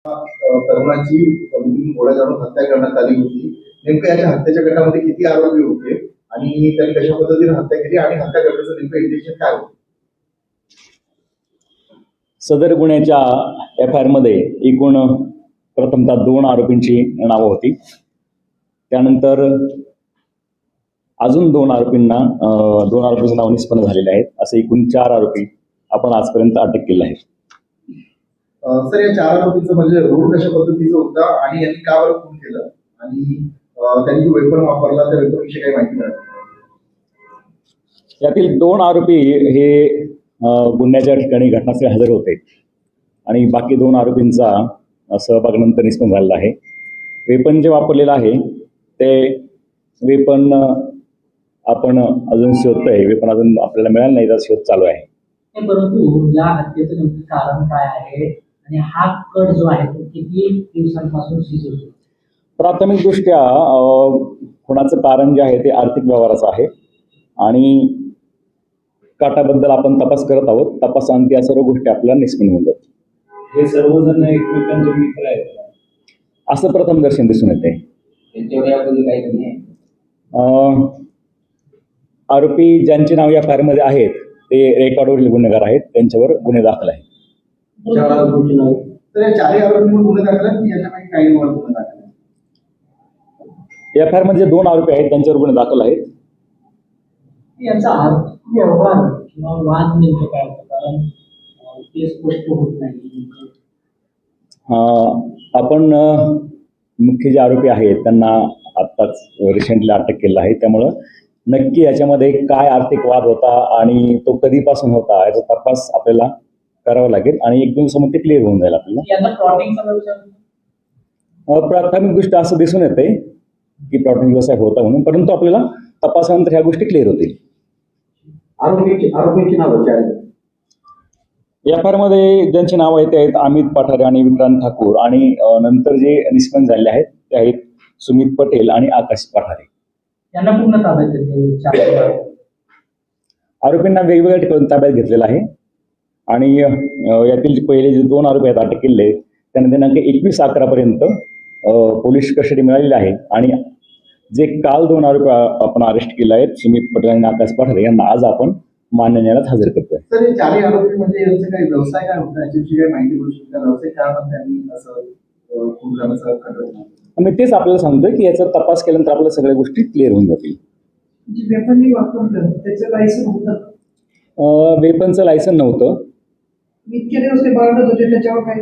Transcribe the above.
तरुणाची गोळ्या झाडून हत्या करण्यात आली होती. नेमकं याच्या हत्येच्या घटनामध्ये किती आरोपी होते आणि त्यांनी कशा पद्धतीने हत्या केली आणि हत्या करण्याचं नेमकं इंटेन्शन काय होतं? सदर गुन्ह्याच्या FIR मध्ये एकूण प्रथमतः 2 आरोपींची नावं होती. त्यानंतर अजून 2 आरोपींचं नाव निष्पन्न झालेले आहेत. असे एकूण 4 आरोपी आपण आजपर्यंत अटक केले आहेत. सर, या 4 आरोपींचं म्हणजे रोल कशा पद्धतीचं होता आणि यांनी का बरं खून केलं आणि त्यांनी जो वेपन वापरला त्या वेपनविषयी काही माहिती मिळाली? यातील 2 आरोपी हे गुन्ह्याच्या ठिकाणी घटनास्थळी हजर होते आणि बाकी 2 आरोपींचा सहभाग नंतर निष्पन्न झालेला आहे. वेपन जे वापरलेलं आहे ते वेपन आपण अजून शोधतोय. वेपन अजून आपल्याला मिळालं नाही, त्याचा शोध चालू आहे. परंतु या हत्येचं नेमकं कारण काय आहे आणि हा कट जो आहे तो किती दिवसांपासून शिजवतो? प्राथमिकदृष्ट्या खुनाचं कारण जे आहे ते आर्थिक व्यवहाराचं आहे आणि काटाबद्दल आपण तपास करत आहोत. तपासांती या सर्व गोष्टी आपल्याला निष्पन्न होऊन जातात. हे सर्वजण एकमेकांचे मित्र आहेत असं प्रथम दर्शन दिसून येते. आरोपी ज्यांची नाव या फायरमध्ये आहेत ते रेकॉर्डवरील गुन्हेगार आहेत. त्यांच्यावर गुन्हे दाखल आहेत. 4 आरोपींची नाव. तर या 4 आरोपींवर गुन्हे दाखल आहेत की याच्यापैकी काही गुन्हे दाखल आहेत? FIR मध्ये 2 आरोपी आहेत त्यांच्यावर गुन्हे दाखल आहेत. याचा आर्थिक व्यवहार किंवा वाद नेमकं काय होतं? कारण ते स्पष्ट होत नाही. आपण मुख्य जे आरोपी आहेत त्यांना आत्ताच रिसेंटली अटक केलं आहे. त्यामुळं नक्की याच्यामध्ये काय आर्थिक वाद होता आणि तो कधीपासून होता याचा तपास आपल्याला करावा लागेल आणि 1-2 दिवसामध्ये क्लिअर होऊन जाईल आपल्याला. प्राथमिकदृष्ट्या असं दिसून येते की प्लॉटिंग व्यवसाय होता म्हणून, परंतु आपल्याला तपासानंतर ह्या गोष्टी क्लिअर होतील. आरोपींची नावं FIR मध्ये ज्यांची नावं आहेत ते आहेत अमित पठारे आणि विक्रांत ठाकूर आणि नंतर जे निष्पन्न झालेले आहेत ते आहेत सुमित पटेल आणि आकाश पठारे. त्यांना पूर्ण ताब्यात घेतले. आरोपींना वेगवेगळ्या ठिकाणी ताब्यात घेतलेला आहे आणि यातील पहिले जे 2 आरोपी आहेत अटक केलेले त्यांना दिनांक 21/11 पर्यंत पोलीस कस्टडी मिळालेली आहे आणि जे काल 2 आरोपी आपण अरेस्ट केले आहेत सुमित पटेल आणि आकाश पठारे यांना आज आपण मान्य न्यायालयात हजर करतोय. सर, हे 4 आरोपी म्हणजे यांचा काही व्यवसाय काय होता याच्याविषयी काही माहिती मिळू शकते? व्यवसाय कारण त्यांनी असं खून करण्याचा खटला? मी तेच आपल्याला सांगतोय की याचा तपास केल्यानंतर आपल्याला सगळ्या गोष्टी क्लिअर होऊन जातील. वेपननी वापरलं त्याचं लायसन होतं? वेपनचं लायसन नव्हतं. इतके दिवस ते बाळगत होते त्याच्यावर काही